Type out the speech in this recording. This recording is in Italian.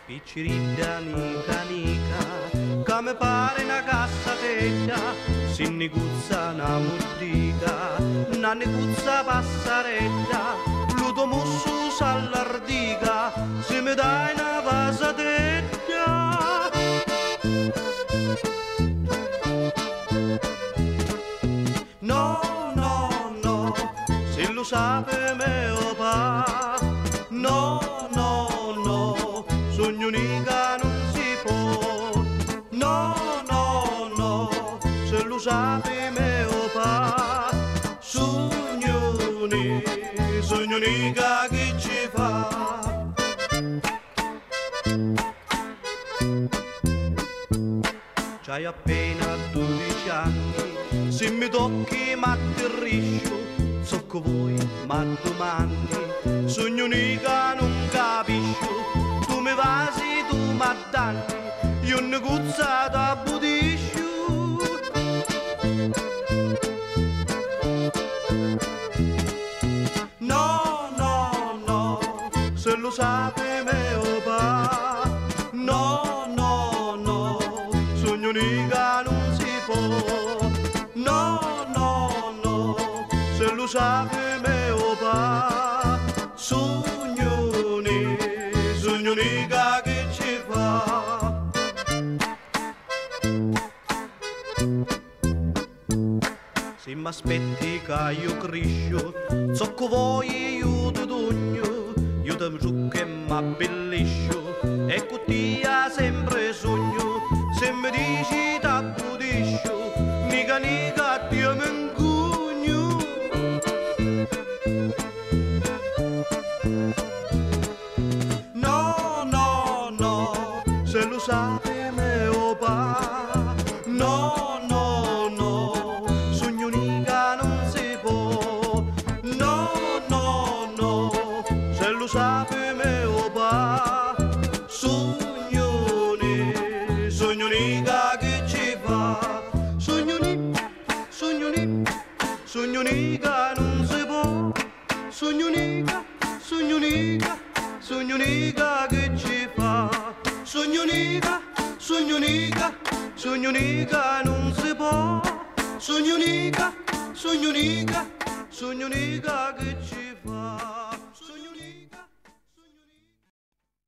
Picciridda nica nica, che mi pare una cassatella, si ne cuzza una murdica, una ne cuzza passarella, l'uto musso s'allardica, se mi dai una vasatella. No, no, no, se lo sape mio pa, no, no, no, sogno unica non si può, no, no, no, se lo sape mio pa, sogno unica che ci fa. C'hai appena 12 anni, se mi tocchi m'atterriscio, so che vuoi ma domani, sogno unica non capisco, tu mi vasi, tu m'addanni, io ne cuzza da budiscio. No, no, no, se lo sape mio pa, no, no, no, sogno unica non si può, no, no, no, se lo sape mio pa, sogno unica che ci fa. Se m'aspetti che io crescio, so che vuoi io ti dogno, io ti trucco e m'abbelliscio, e con te sempre sogno, se mi dici t'accudiscio, nica nica ti mi incugno. No, no, no, se lo sape mio pa, no, no, no, sogno unica non si può, no, no, no, se lo sape mio pa, sogno unica che ci fa, sogno unica non si può, sogno unica che ci fa, sogno unica non si può, sogno unica che ci fa.